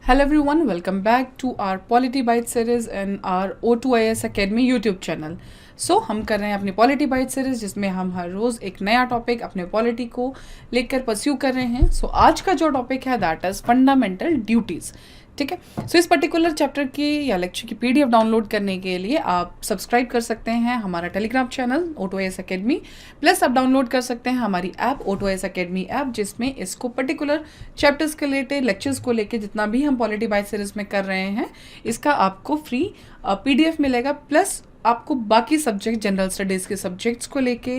Hello everyone, welcome back to our Polity Byte series and our O2IS Academy YouTube channel. हम कर रहे हैं अपनी पॉलिटी बाइट सीरीज जिसमें हम हर रोज़ एक नया टॉपिक अपने पॉलिटी को लेकर परस्यू कर रहे हैं. आज का जो टॉपिक है दैट इज़ फंडामेंटल ड्यूटीज़. ठीक है. इस पर्टिकुलर चैप्टर की या लेक्चर की PDF डाउनलोड करने के लिए आप सब्सक्राइब कर सकते हैं हमारा Telegram channel O2IS Academy. Plus आप डाउनलोड कर सकते हैं हमारी ऐप O2IS Academy ऐप, जिसमें इसको पर्टिकुलर चैप्टर्स के लेके लेक्चर्स को लेके जितना भी हम पॉलिटी बाइट सीरीज में कर रहे हैं इसका आपको फ्री PDF मिलेगा. प्लस आपको बाकी सब्जेक्ट जनरल स्टडीज़ के सब्जेक्ट्स को लेके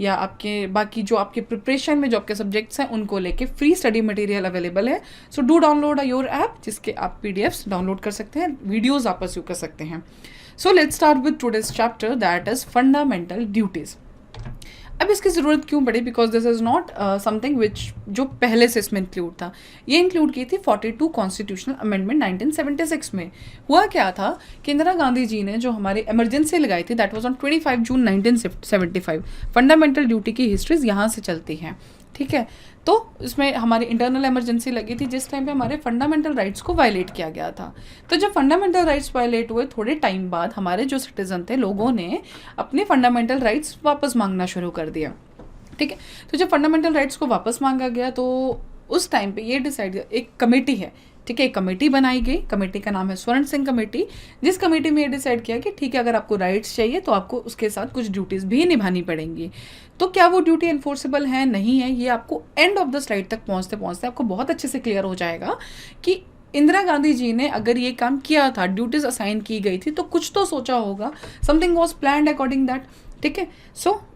या आपके बाकी जो आपके प्रिपरेशन में जो आपके सब्जेक्ट्स हैं उनको लेके फ्री स्टडी मटेरियल अवेलेबल है. डू डाउनलोड योर ऐप जिसके आप PDFs डाउनलोड कर सकते हैं, वीडियोज़ आप परस्यू कर सकते हैं. Let's start with today's chapter that is fundamental duties. अब इसकी ज़रूरत क्यों पड़ी? Because this is not something which जो पहले से इसमें इंक्लूड था. ये इंक्लूड की थी 42 कॉन्स्टिट्यूशनल अमेंडमेंट 1976 में. हुआ क्या था कि इंदिरा गांधी जी ने जो हमारी इमरजेंसी लगाई थी that was on 25 June 1975. Fundamental duty की हिस्ट्रीज यहाँ से चलती हैं. ठीक है. तो इसमें हमारी इंटरनल इमरजेंसी लगी थी जिस टाइम पे हमारे फंडामेंटल राइट्स को वायलेट किया गया था. तो जब फंडामेंटल राइट्स वायलेट हुए थोड़े टाइम बाद हमारे जो सिटीजन थे लोगों ने अपने फंडामेंटल राइट्स वापस मांगना शुरू कर दिया. ठीक है. तो जब फंडामेंटल राइट्स को वापस मांगा गया तो उस टाइम पे ये डिसाइड, एक कमेटी है, ठीक है, एक कमेटी बनाई गई. कमेटी का नाम है स्वर्ण सिंह कमेटी. जिस कमेटी में ये डिसाइड किया कि ठीक है, अगर आपको राइट्स चाहिए तो आपको उसके साथ कुछ ड्यूटीज़ भी निभानी पड़ेंगी. तो क्या वो ड्यूटी एनफोर्सेबल है नहीं है, ये आपको एंड ऑफ द स्लाइड तक पहुंचते पहुंचते आपको बहुत अच्छे से क्लियर हो जाएगा कि इंदिरा गांधी जी ने अगर ये काम किया था, ड्यूटीज़ असाइन की गई थी, तो कुछ तो सोचा होगा. Something was planned according that. ठीक है.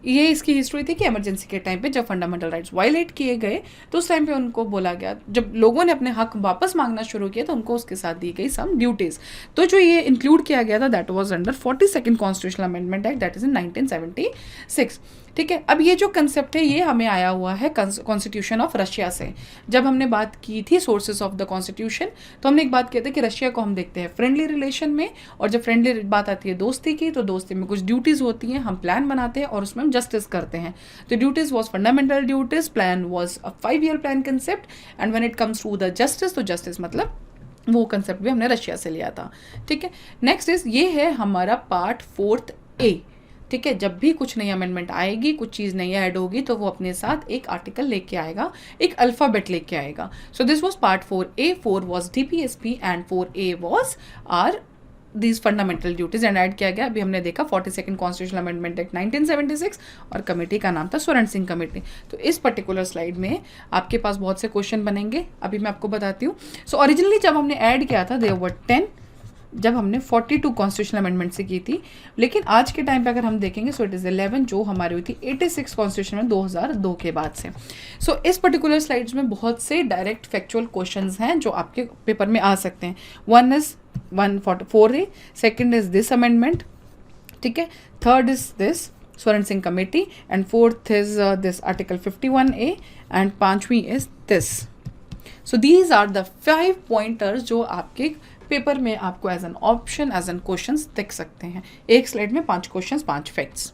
ये इसकी हिस्ट्री थी कि इमरजेंसी के टाइम पे जब फंडामेंटल राइट्स वायलेट किए गए तो उस टाइम पे उनको बोला गया, जब लोगों ने अपने हक वापस मांगना शुरू किया तो उनको उसके साथ दी गई सम ड्यूटीज़. तो जो ये इंक्लूड किया गया था that was under 42nd constitutional amendment act that is इन 1976. ठीक है. अब ये जो कंसेप्ट है ये हमें आया हुआ है कॉन्स्टिट्यूशन ऑफ रशिया से. जब हमने बात की थी सोर्सेज ऑफ द कॉन्स्टिट्यूशन तो हमने एक बात कहते हैं कि रशिया को हम देखते हैं फ्रेंडली रिलेशन में, और जब फ्रेंडली बात आती है दोस्ती की तो दोस्ती में कुछ ड्यूटीज़ होती हैं, हम प्लान बनाते हैं और उसमें हम जस्टिस करते हैं. तो duties was fundamental duties, plan was a 5-year plan concept, and when it comes to the justice तो जस्टिस मतलब वो कंसेप्ट भी हमने रशिया से लिया था. ठीक है. नेक्स्ट इज ये है हमारा पार्ट 4A. ठीक है. जब भी कुछ नई अमेंडमेंट आएगी, कुछ चीज़ नई ऐड होगी तो वो अपने साथ एक आर्टिकल लेके आएगा, एक अल्फ़ाबेट लेके आएगा. This was part 4A. 4 was DPSP and 4A was are these fundamental duties and add किया गया. अभी हमने देखा 42nd कॉन्स्टिट्यूशनल अमेंडमेंट एक्ट 1976 और कमेटी का नाम था स्वर्ण सिंह कमेटी. तो इस पर्टिकुलर स्लाइड में आपके पास बहुत से क्वेश्चन बनेंगे, अभी मैं आपको बताती हूँ. ओरिजिनली जब हमने ऐड किया था देयर वर 10 जब हमने 42 कॉन्स्टिट्यूशनल अमेंडमेंट से की थी, लेकिन आज के टाइम पे अगर हम देखेंगे इट इज़ 11 जो हमारी हुई थी 86 कॉन्स्टिट्यूशन में 2002 के बाद से. इस पर्टिकुलर स्लाइड्स में बहुत से डायरेक्ट फैक्चुअल क्वेश्चंस हैं जो आपके पेपर में आ सकते हैं. 1 is 144A, second is this amendment, ठीक है, third is this Swaran Singh committee, and fourth is this article 51A, and पांचवी is this. These are the 5 pointers जो आपके पेपर में आपको as an option as an questions दिख सकते हैं. एक स्लाइड में 5 questions 5 facts.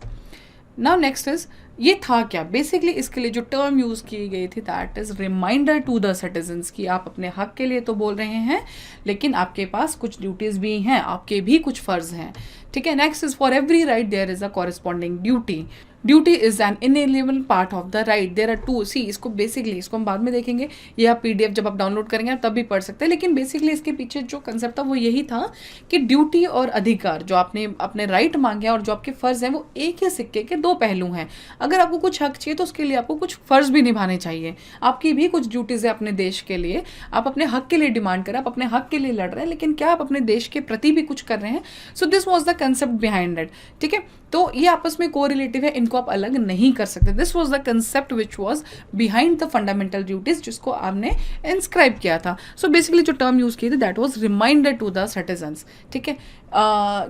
Now next is ये था क्या बेसिकली, इसके लिए जो टर्म यूज़ की गई थी that is reminder to the citizens कि आप अपने हक के लिए तो बोल रहे हैं लेकिन आपके पास कुछ ड्यूटीज़ भी हैं, आपके भी कुछ फ़र्ज हैं. ठीक है. Next is for every right there is a corresponding duty. Duty is an ineligible part of the right. There are 2. इसको बेसिकली इसको हम बाद में देखेंगे, ये आप PDF जब आप डाउनलोड करेंगे तब भी पढ़ सकते हैं, लेकिन बेसिकली इसके पीछे जो कंसेप्ट था वो यही था कि ड्यूटी और अधिकार जो आपने अपने राइट मांगे और जो आपके फ़र्ज हैं वो एक ही सिक्के के 2 पहलू हैं. अगर आपको कुछ हक चाहिए तो उसके लिए आपको कुछ फ़र्ज भी निभाने चाहिए. आपकी भी कुछ ड्यूटीज़ है अपने देश के लिए, आप अपने हक के लिए डिमांड करें, आप अपने हक के लिए लड़ रहे हैं, लेकिन क्या आप अपने देश के प्रति भी कुछ कर रहे हैं. This was the concept behind it. ठीक है. तो ये आपस में कोरिलेटिव है, इनको आप अलग नहीं कर सकते. This was the concept which was behind the fundamental duties जिसको आपने इंस्क्राइब किया था. बेसिकली जो टर्म यूज़ की थी that was reminder to the citizens. ठीक है.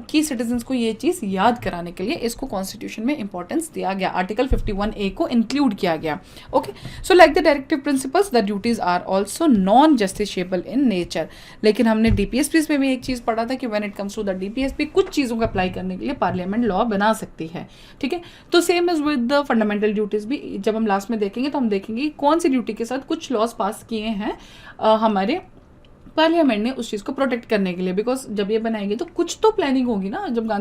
की सिटीजन्स को ये चीज़ याद कराने के लिए इसको कॉन्स्टिट्यूशन में इंपॉर्टेंस दिया गया. आर्टिकल 51A को इंक्लूड किया गया. Okay. Like the directive principles the duties are also non justiciable in nature. लेकिन हमने DPSP में भी एक चीज़ पढ़ा था कि when it comes to the DPSP कुछ चीज़ों को अप्लाई करने के लिए पार्लियामेंट लॉ बना सकती है. ठीक है. तो same is with the fundamental duties भी. जब हम लास्ट में देखेंगे तो हम देखेंगे कौन सी ड्यूटी के साथ कुछ लॉज पास किए हैं हमारे पार्लियामेंट ने उस चीज़ को प्रोटेक्ट करने के लिए, बिकॉज जब ये बनाएंगे तो कुछ तो प्लानिंग होगी ना। जब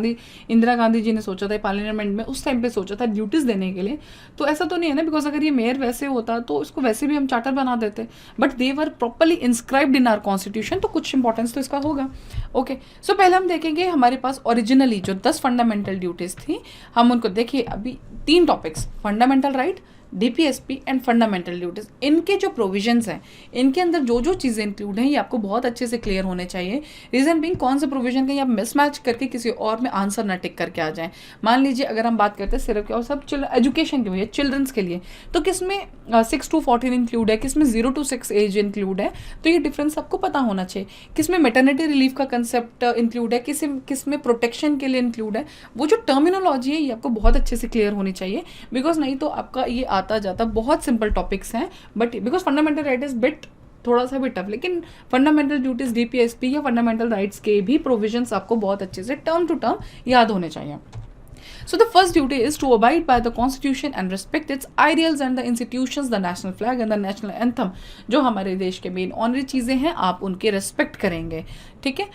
इंदिरा गांधी जी ने सोचा था पार्लियामेंट में, उस टाइम पे सोचा था ड्यूटीज़ देने के लिए, तो ऐसा तो नहीं है ना, बिकॉज अगर ये मेयर वैसे होता तो इसको वैसे भी हम चार्टर बना देते, but they were properly inscribed in our constitution, तो कुछ इंपॉर्टेंस तो इसका होगा। ओके, सो पहले हम देखेंगे हमारे पास ओरिजिनली जो 10 फंडामेंटल ड्यूटीज़ थी, हम उनको देखिए। अभी 3 topics, fundamental right, DPSP and fundamental duties, इनके जो प्रोविजंस हैं, इनके अंदर जो जो चीज़ें इंक्लूड हैं, ये आपको बहुत अच्छे से क्लियर होने चाहिए। रीजन बीइंग, कौन से प्रोविजन का आप मिसमैच करके किसी और में आंसर ना टिक करके आ जाएं। मान लीजिए अगर हम बात करते हैं सिर्फ और सब एजुकेशन के लिए, चिल्ड्रंस के लिए, तो किसमें 6 to 14 इंक्लूड है, किसमें 0 to 6 एज इंक्लूड है, तो ये डिफरेंस आपको पता होना चाहिए। किसमें मैटरनिटी रिलीफ का कंसेप्ट इंक्लूड है, किसमें प्रोटेक्शन के लिए इंक्लूड है, वो जो टर्मिनोलॉजी है ये आपको बहुत अच्छे से क्लियर होनी चाहिए, बिकॉज नहीं तो आपका ये आता जाता बहुत सिंपल टॉपिक्स हैं, but because fundamental right is bit थोड़ा सा भी टफ, लेकिन फंडामेंटल ड्यूटीज डीपीएसपी या फंडामेंटल राइट्स के भी प्रोविजंस आपको बहुत अच्छे से टर्म टू टर्म याद होने चाहिए। So the first duty is to abide by the constitution and respect its ideals and the institutions, the national flag and the national anthem, जो हमारे देश के मेन ऑनरी चीज़ें हैं, आप उनके रेस्पेक्ट करेंगे, ठीक है।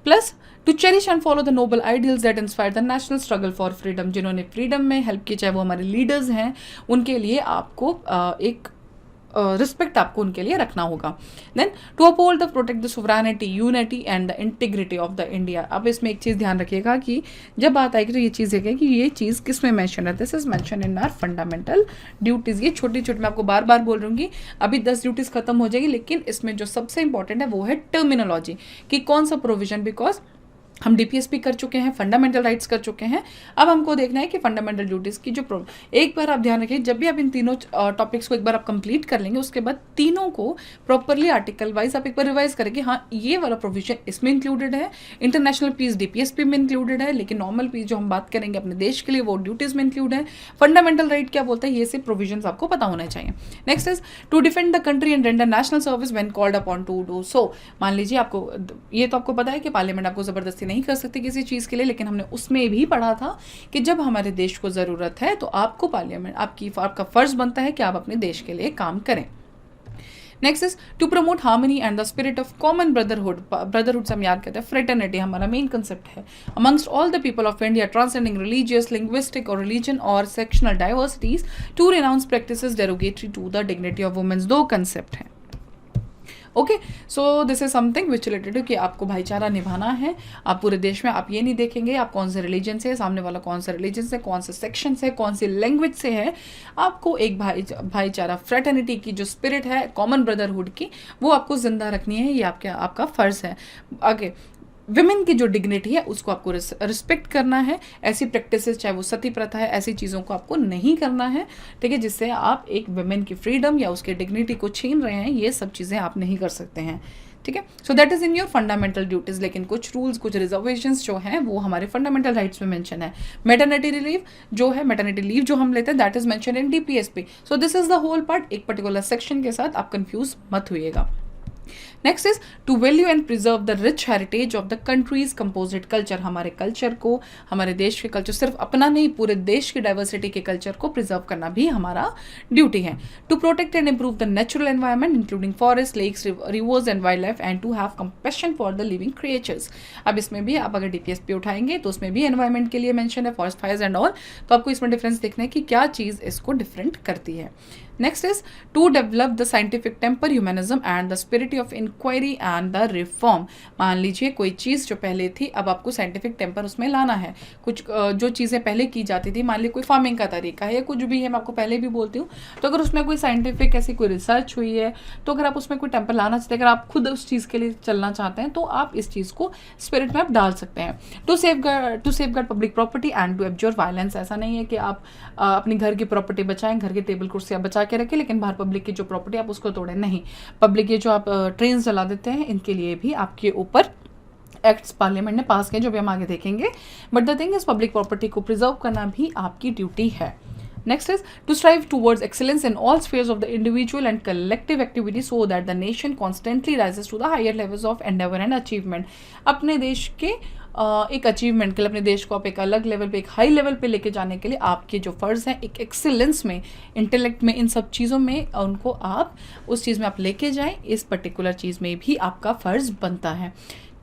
Plus to cherish and follow the noble ideals that inspire the national struggle for freedom, जिन्होंने फ्रीडम में हेल्प की, चाहे वो हमारे लीडर्स हैं, उनके लिए आपको एक रिस्पेक्ट आपको उनके लिए रखना होगा। Then to uphold the protect the sovereignty, unity and the integrity of the India. अब इसमें एक चीज़ ध्यान रखिएगा कि जब बात आएगी तो ये चीज़ है कि ये चीज़ किस में मेंशन है, this is mention in our fundamental duties. ये छोटी छोटी मैं आपको बार बार बोल रही, अभी 10 ड्यूटीज़ खत्म हो जाएगी, लेकिन इसमें जो सबसे इंपॉर्टेंट है वो है टर्मिनोलॉजी, कि कौन सा प्रोविजन, बिकॉज हम डीपीएसपी कर चुके हैं, फंडामेंटल राइट्स कर चुके हैं, अब हमको देखना है कि फंडामेंटल ड्यूटीज़ की जो एक बार आप ध्यान रखिए, जब भी आप इन तीनों टॉपिक्स को एक बार आप कंप्लीट कर लेंगे, उसके बाद तीनों को प्रॉपरली आर्टिकल वाइज आप एक बार रिवाइज करेंगे, हाँ ये वाला प्रोविजन इसमें इंक्लूडेड है, इंटरनेशनल पीस डीपीएसपी में इंक्लूडेड है, लेकिन नॉर्मल पीस जो हम बात करेंगे अपने देश के लिए वो ड्यूटीज़ में इंक्लूड है। फंडामेंटल राइट क्या बोलता है, ये सब प्रोविजन आपको पता होना चाहिए। Next is to defend the country and render national service when called upon to do so. मान लीजिए आपको ये तो आपको पता है कि पार्लियामेंट आपको ज़बरदस्ती नहीं कर सकती किसी चीज़ के लिए, लेकिन हमने उसमें भी पढ़ा था कि जब हमारे देश को ज़रूरत है तो आपको पार्लियामेंट आपका फर्ज बनता है कि आप अपने देश के लिए काम करें। Next is to promote harmony and the spirit of common brotherhood से हम याद करते हैं फ्रेटर्निटी, हमारा मेन कंसेप्ट है, amongst all the people of India, transcending religious, linguistic और रिलीजन और sectional diversities, to renounce practices derogatory to the dignity of womens. 2 concept हैं। Okay, so this is something which related कि आपको भाईचारा निभाना है। आप पूरे देश में आप ये नहीं देखेंगे आप कौन से रिलीजन से है, सामने वाला कौन सा रिलीजन से, कौन से सेक्शन से, कौन सी लैंग्वेज से है, आपको एक भाईचारा फ्रेटर्निटी की जो स्पिरिट है, कॉमन ब्रदरहुड की, वो आपको जिंदा रखनी है, ये आपका फर्ज है। आगे विमेन की जो डिग्निटी है उसको आपको रिस्पेक्ट करना है, ऐसी प्रैक्टिसेस चाहे वो सती प्रथा है, ऐसी चीज़ों को आपको नहीं करना है, ठीक है, जिससे आप एक विमेन की फ्रीडम या उसके डिग्निटी को छीन रहे हैं, ये सब चीज़ें आप नहीं कर सकते हैं, ठीक है। So that is in your fundamental duties, लेकिन कुछ रूल्स, कुछ रिजर्वेशंस जो हैं वो हमारे फंडामेंटल राइट्स में मेंशन है। मैटरनिटी रिलीव जो है, मैटरनिटी लीव जो हम लेते हैं, that is mention in DPSP. So this is the whole part, एक पर्टिकुलर सेक्शन के साथ आप कंफ्यूज मत होइएगा। Next is to value and preserve the rich heritage of the country's composite culture, हमारे कल्चर को, हमारे देश के कल्चर, सिर्फ अपना नहीं पूरे देश की डाइवर्सिटी के कल्चर को प्रिजर्व करना भी हमारा ड्यूटी है। To protect and improve the natural environment including forest, lakes, rivers and wildlife and to have compassion for the living creatures. अब इसमें भी आप अगर डीपीएसपी उठाएंगे तो उसमें भी एनवायरमेंट के लिए मेंशन है, फॉरेस्ट फायर्स एंड ऑल, तो आपको इसमें डिफरेंस देखना है कि क्या चीज़ इसको डिफरेंट करती है। Next is to develop the scientific temper, humanism and the spirit of inquiry and the reform. मान लीजिए कोई चीज़ जो पहले थी, अब आपको साइंटिफिक टेम्पर उसमें लाना है। कुछ जो चीज़ें पहले की जाती थी, मान लीजिए कोई फार्मिंग का तरीका है या कुछ भी है, मैं आपको पहले भी बोलती हूँ, तो अगर उसमें कोई साइंटिफिक ऐसी कोई रिसर्च हुई है, तो अगर आप उसमें कोई टेम्पर लाना चाहते हैं, अगर आप खुद उस चीज़ के लिए चलना चाहते हैं, तो आप इस चीज़ को स्पिरिट में आप डाल सकते हैं। To safeguard public property and to absorb violence, ऐसा नहीं है कि आप अपनी घर की प्रॉपर्टी बचाएं, घर की टेबल कुर्सियाँ बचा के रखें, लेकिन बाहर पब्लिक की जो प्रॉपर्टी आप उसको तोड़ें नहीं। पब्लिक ये जो आप ट्रेन चला देते हैं, इनके लिए भी आपके ऊपर एक्ट्स पार्लियामेंट ने पास किए, जो भी हम आगे देखेंगे, but the thing is public property को प्रिजर्व करना भी आपकी ड्यूटी है। Next is to strive towards excellence in all spheres of the individual and collective activity so that the nation constantly rises to the higher levels of endeavor and achievement. अपने देश के एक achievement के लिए, अपने देश को आप एक अलग लेवल पे, एक हाई लेवल पे लेके जाने के लिए आपके जो फ़र्ज़ हैं एक एक्सीलेंस में, इंटेलेक्ट में, इन सब चीज़ों में उनको आप उस चीज़ में आप लेके जाएं, इस पर्टिकुलर चीज़ में भी आपका फ़र्ज़ बनता है।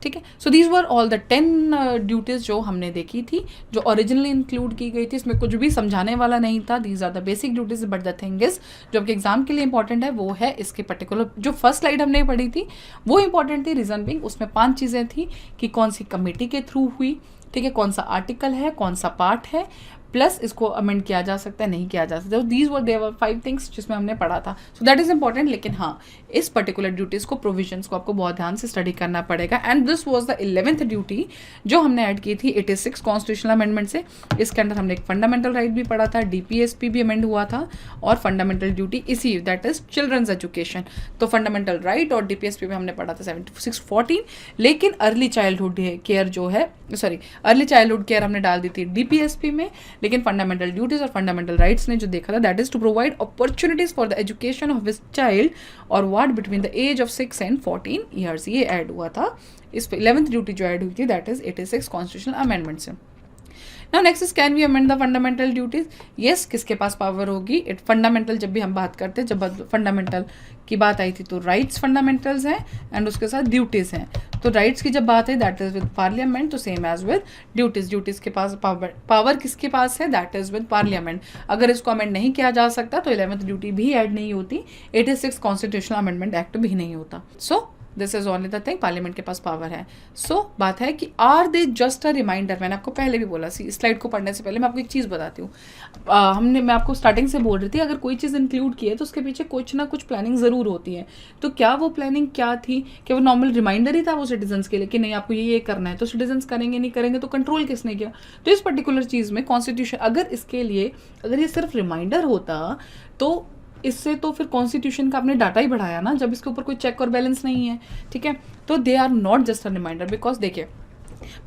ठीक है, so these were all the 10 duties जो हमने देखी थी, जो ओरिजिनली इंक्लूड की गई थी। इसमें कुछ भी समझाने वाला नहीं था, these are the basic duties, but the thing is जो आपके एग्जाम के लिए इंपॉर्टेंट है वो है इसके पर्टिकुलर जो फर्स्ट स्लाइड हमने पढ़ी थी वो इंपॉर्टेंट थी। रीज़न बिंग उसमें 5 चीज़ें थी कि कौन सी कमेटी के थ्रू हुई, ठीक है, कौन सा आर्टिकल है, कौन सा पार्ट है, प्लस इसको अमेंड किया जा सकता है, नहीं किया जा सकता। दीज वर देयर 5 थिंग्स जिसमें हमने पढ़ा था, सो दैट इज इंपॉर्टेंट। लेकिन हाँ, इस पर्टिकुलर ड्यूटीज़ को, प्रोविजंस को आपको बहुत ध्यान से स्टडी करना पड़ेगा। And this was the 11th duty जो हमने ऐड की थी 86 कॉन्स्टिट्यूशनल अमेंडमेंट से। इसके अंदर हमने एक फंडामेंटल राइट भी पढ़ा था, डीपीएसपी भी अमेंड हुआ था, और फंडामेंटल ड्यूटी इसी, दैट इज चिल्ड्रंस एजुकेशन। तो फंडामेंटल राइट और डीपीएसपी में हमने पढ़ा था 7614, लेकिन अर्ली चाइल्डहुड केयर जो है, सॉरी, अर्ली चाइल्डहुड केयर हमने डाल दी थी डीपीएसपी में, लेकिन फंडामेंटल ड्यूटीज और फंडामेंटल राइट्स ने जो देखा था that is to provide opportunities for the education of his child और ward between the age of 6 and 14 years. ये ऐड हुआ था इस 11th ड्यूटी जो ऐड हुई थी, दैट इज 86 कॉन्स्टिट्यूशनल अमेंडमेंट से। Now next is can we amend the fundamental duties? Yes, किसके पास पावर होगी? इट फंडामेंटल, जब भी हम बात करते हैं, जब फंडामेंटल की बात आई थी तो राइट्स फंडामेंटल्स हैं एंड उसके साथ ड्यूटीज़ हैं। तो राइट्स की जब बात है दैट इज विद पार्लियामेंट, तो same as with duties. Duties के पास पावर किसके पास है? That is with parliament. अगर इसको अमेंड नहीं किया जा सकता तो 11th ड्यूटी भी ऐड नहीं होती, 86 कॉन्स्टिट्यूशनल अमेंडमेंट एक्ट भी नहीं होता। So this is only the thing, parliament के पास पावर है। सो बात है कि are they just a reminder? मैंने आपको पहले भी बोला, स्लाइड को पढ़ने से पहले मैं आपको एक चीज़ बताती हूँ। मैं आपको स्टार्टिंग से बोल रही थी, अगर कोई चीज़ इंक्लूड की है तो उसके पीछे कुछ ना कुछ प्लानिंग ज़रूर होती है। तो क्या वो प्लानिंग क्या थी? क्या वो नॉर्मल रिमाइंडर ही था वो सिटीजन्स के लिए कि नहीं आपको ये करना है? तो सिटीजन्स करेंगे, नहीं करेंगे तो कंट्रोल किसने किया? तो इस पर्टिकुलर चीज़ में कॉन्स्टिट्यूशन, अगर इसके लिए अगर ये सिर्फ रिमाइंडर होता तो इससे तो फिर कॉन्स्टिट्यूशन का आपने डाटा ही बढ़ाया ना, जब इसके ऊपर कोई चेक और बैलेंस नहीं है। ठीक है, तो they are not just a reminder, because देखिए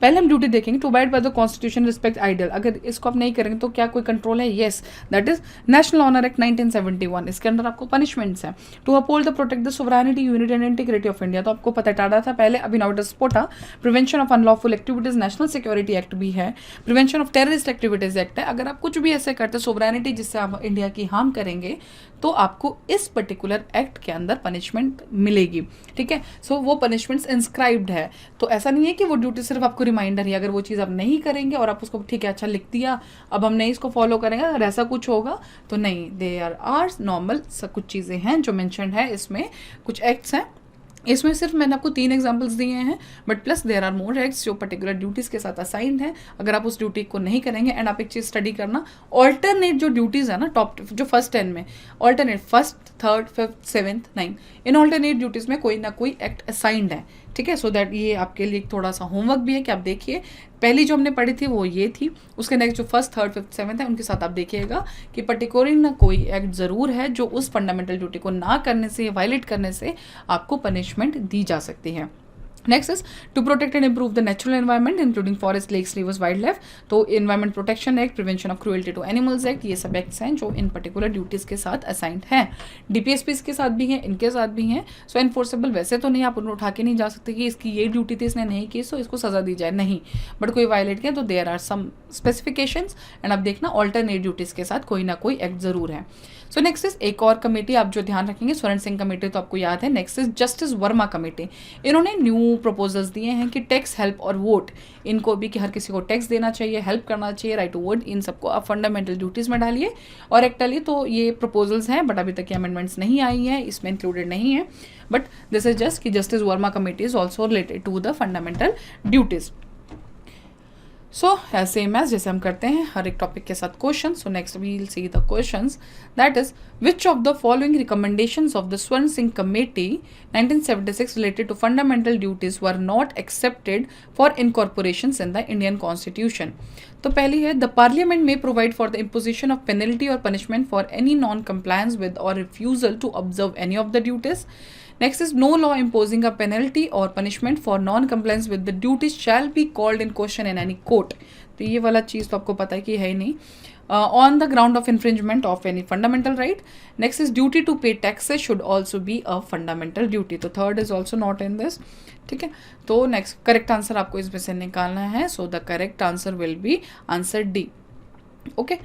पहले हम ड्यूटी देखेंगे, to abide by the constitution respect ideal. अगर इसको आप नहीं करेंगे तो क्या कोई कंट्रोल है? Yes, that is national honour act 1971। इसके अंदर आपको पनिशमेंट्स हैं। To uphold the protect the sovereignty, unity and integrity of India, तो आपको पता टाटा था पहले, अभी now it is POTA. Prevention of unlawful activities, national security act भी है। Prevention of terrorist activities act है। अगर आप कुछ भी ऐसे करते सोवरेनिटी जिससे आप इंडिया की हार्म करेंगे तो आपको इस पर्टिकुलर एक्ट के अंदर पनिशमेंट मिलेगी। ठीक है, सो वो पनिशमेंट्स इंस्क्राइब्ड है। तो ऐसा नहीं है कि वो ड्यूटी सिर्फ आपको रिमाइंडर ही, अगर वो चीज़ आप नहीं करेंगे और आप उसको ठीक है अच्छा लिख दिया, अब हम नहीं इसको फॉलो करेंगे, अगर ऐसा कुछ होगा तो नहीं, दे आर नॉर्मल कुछ चीज़ें हैं जो मेंशन है इसमें, कुछ एक्ट्स हैं। इसमें सिर्फ मैंने आपको 3 एग्जांपल्स दिए हैं, but plus there are more acts जो पर्टिकुलर ड्यूटीज़ के साथ असाइंड है। अगर आप उस ड्यूटी को नहीं करेंगे, एंड आप एक चीज़ स्टडी करना, ऑल्टरनेट जो ड्यूटीज़ है ना, टॉप जो फर्स्ट 10 में alternate, first, third, fifth, 7th, 9th, इन ऑल्टरनेट ड्यूटीज़ में कोई ना कोई एक्ट असाइंड है। ठीक है, सो दैट ये आपके लिए थोड़ा सा होमवर्क भी है कि आप देखिए, पहली जो हमने पढ़ी थी वो ये थी, उसके नेक्स्ट जो फर्स्ट, थर्ड, फिफ्थ, 7th है उनके साथ आप देखिएगा कि पर्टिकुलर ना कोई एक्ट ज़रूर है जो उस फंडामेंटल ड्यूटी को ना करने से, वायलेट करने से आपको पनिशमेंट दी जा सकती है। Next is to protect and improve the natural environment including forest, lakes, rivers, wild life. तो environment protection act, prevention of cruelty to animals act, ये सब एक्ट्स हैं जो इन पर्टिकुलर ड्यूटीज़ के साथ असाइंड हैं। डीपीएसपीज के साथ भी हैं, इनके साथ भी हैं। सो एनफोर्सेबल वैसे तो नहीं, आप उन्हें उठा के नहीं जा सकते कि इसकी ये ड्यूटी थी इसने नहीं की सो इसको सजा दी जाए, नहीं। बट कोई वायलेट किया तो there are some specifications, and आप देखना ऑल्टरनेट ड्यूटीज़ के साथ कोई ना कोई एक्ट ज़रूर है। सो नेक्स्ट इज एक और कमेटी आप जो ध्यान रखेंगे, स्वर्ण सिंह कमेटी तो आपको याद है। Next is justice Verma committee. इन्होंने न्यू प्रपोजल्स दिए हैं कि टैक्स, हेल्प और वोट, इनको भी कि हर किसी को टैक्स देना चाहिए, हेल्प करना चाहिए, राइट टू वोट, इन सबको आप फंडामेंटल ड्यूटीज़ में डालिए और एक्ट डालिए। तो ये प्रपोजल्स हैं, बट अभी तक ये अमेंडमेंट्स नहीं आई हैं, इसमें इंक्लूडेड नहीं है। बट दिस इज जस्ट कि justice Verma committee is also related to the fundamental duties. So same as जैसे हम करते हैं हर एक टॉपिक के साथ question. So next we will see the questions, that is which of the following recommendations of the Swaran Singh committee 1976 related to fundamental duties were not accepted for incorporations in the Indian constitution. तो पहली है, the parliament में provide for the imposition of penalty और punishment for any non compliance with और refusal to observe any of the duties. Next is no law imposing a penalty or punishment for non-compliance with the duties shall be called in question in any court. तो ये वाला चीज़ तो आपको पता है कि है ही नहीं। on the ground of infringement of any fundamental right. Next is duty to pay taxes should also be a fundamental duty. तो third is also not in this. ठीक है, तो नेक्स्ट करेक्ट आंसर आपको इसमें से निकालना है. So the correct answer will B answer D. Okay,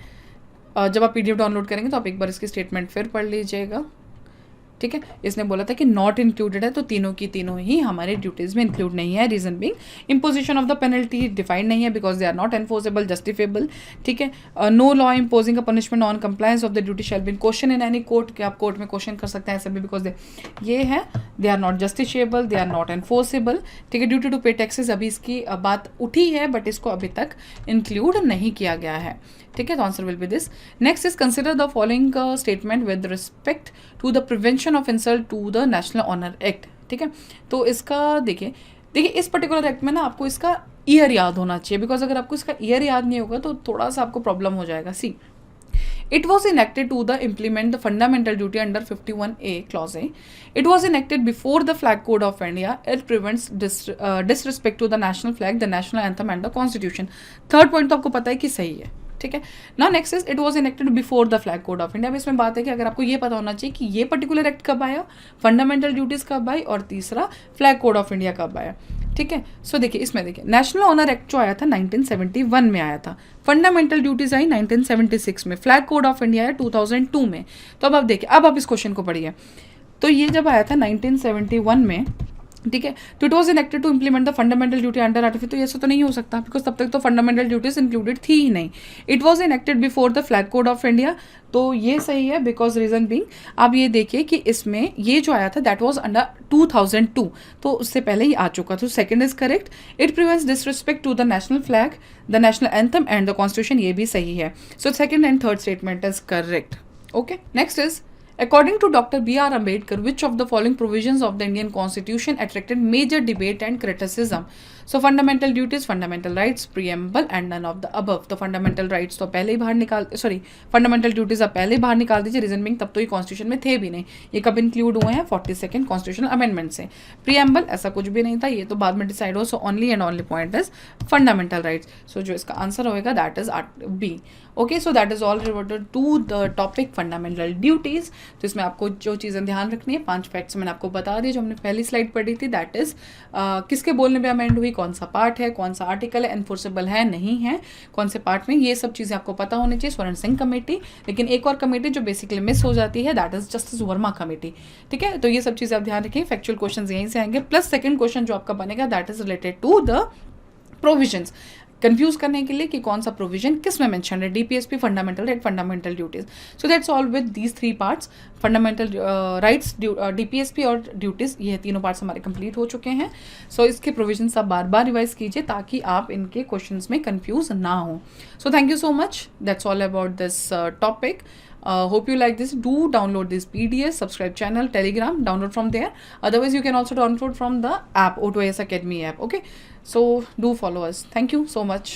जब आप PDF डाउनलोड करेंगे तो आप एक बार इसकी स्टेटमेंट फिर पढ़ लीजिएगा. ठीक है, इसने बोला था कि नॉट इंक्लूडेड है, तो तीनों की तीनों ही हमारे ड्यूटीज़ में इंक्लूड नहीं है. Reason being imposition of the penalty defined नहीं है because they are not enforceable justifiable. ठीक है, no law imposing a punishment on compliance of the duty shall be question in any court, कि आप court में question कर सकते हैं ऐसे भी बिकॉज दे ये है they are not justiciable, they are not enforceable. ठीक है, ड्यूटी टू पे टैक्सेस अभी इसकी बात उठी है बट इसको अभी तक इंक्लूड नहीं किया गया है. ठीक है, तो answer will be this. Next is consider the following statement with respect to the prevention of insult to the national honour act. ठीक है, तो इसका देखिए इस पर्टिकुलर एक्ट में ना आपको इसका ईयर याद होना चाहिए बिकॉज अगर आपको इसका ईयर याद नहीं होगा तो थोड़ा सा आपको प्रॉब्लम हो जाएगा. सी, it was enacted to the implement the fundamental duty under 51A clause A. It was enacted before the flag code of India. It prevents disrespect to the national flag, the national anthem and the constitution. Third point तो आपको पता है कि सही है. ठीक है, ना next is it was enacted before the flag code of India. अब इसमें बात है कि अगर आपको ये पता होना चाहिए कि ये पर्टिकुलर एक्ट कब आया, फंडामेंटल ड्यूटीज कब आई और तीसरा फ्लैग कोड ऑफ इंडिया कब आया. ठीक है, सो देखिए इसमें देखिए नेशनल ऑनर एक्ट जो आया था 1971 में आया था, फंडामेंटल ड्यूटीज आई 1976 में, फ्लैग कोड ऑफ इंडिया आया 2002 में. तो अब आप देखिए, अब आप इस क्वेश्चन को पढ़िए. तो ये जब आया था 1971 में, ठीक है, तो it was enacted to implement the fundamental duty under article, तो ऐसा तो नहीं हो सकता बिकॉज तब तक तो फंडामेंटल ड्यूटीज इंक्लूडेड थी ही नहीं. It was enacted before the flag code of India, तो ये सही है बिकॉज रीजन बीइंग आप ये देखिए कि इसमें ये जो आया था दैट वॉज अंडर 2002, तो उससे पहले ही आ चुका था. Second is correct. It prevents disrespect to the national flag, the national anthem and the constitution, ये भी सही है. So second and third statement is correct. Okay, next is according to Dr. B.R. Ambedkar, which of the following provisions of the Indian Constitution attracted major debate and criticism? So fundamental duties, fundamental rights, preamble and none of the above. तो fundamental rights तो पहले ही बाहर निकाल, sorry fundamental duties आप पहले ही बाहर निकाल दीजिए. रीजन बिंग तब तो ये कॉन्स्टिट्यूशन में थे भी नहीं, ये कब इंक्लूड हुए हैं 42nd कॉन्स्टिट्यूशनल अमेंडमेंट से. preamble ऐसा कुछ भी नहीं था, ये तो बाद में डिसाइड हो. So only and only point is fundamental rights. So जो इसका आंसर होएगा that is B. Okay, so that is all related to the topic fundamental duties. तो इसमें आपको जो चीज़ें ध्यान रखनी है, 5 फैक्ट्स मैंने आपको बता दी जो हमने पहली स्लाइड पढ़ी थी. दैट इज किसके बोलने पे अमेंड हुई, कौन सा पार्ट है, कौन सा आर्टिकल है, एनफोर्सेबल है नहीं है, कौन से पार्ट में, ये सब चीज़ें आपको पता होनी चाहिए. स्वर्ण सिंह कमेटी, लेकिन एक और कमेटी जो बेसिकली मिस हो जाती है that is justice Verma committee. ठीक है, तो ये सब चीज़ें आप ध्यान रखें. फैक्चुअल क्वेश्चन यहीं से आएंगे, प्लस सेकंड क्वेश्चन जो आपका बनेगा that is related to the provisions, confuse करने के लिए कि कौन सा प्रोविजन किस में मेंशन है, DPSP, fundamental right, fundamental duties. So that's all with these 3 parts, fundamental rights, DPSP और ड्यूटीज, ये तीनों पार्ट्स हमारे कंप्लीट हो चुके हैं. सो इसके प्रोविजंस आप बार बार रिवाइज कीजिए ताकि आप इनके क्वेश्चंस में कंफ्यूज ना हो. So thank you so much, that's all about this topic. Hope you like this. Do download this PDF, subscribe channel, Telegram, download from there. Otherwise, you can also download from the app, O2IAS Academy app. Okay, so do follow us. Thank you so much.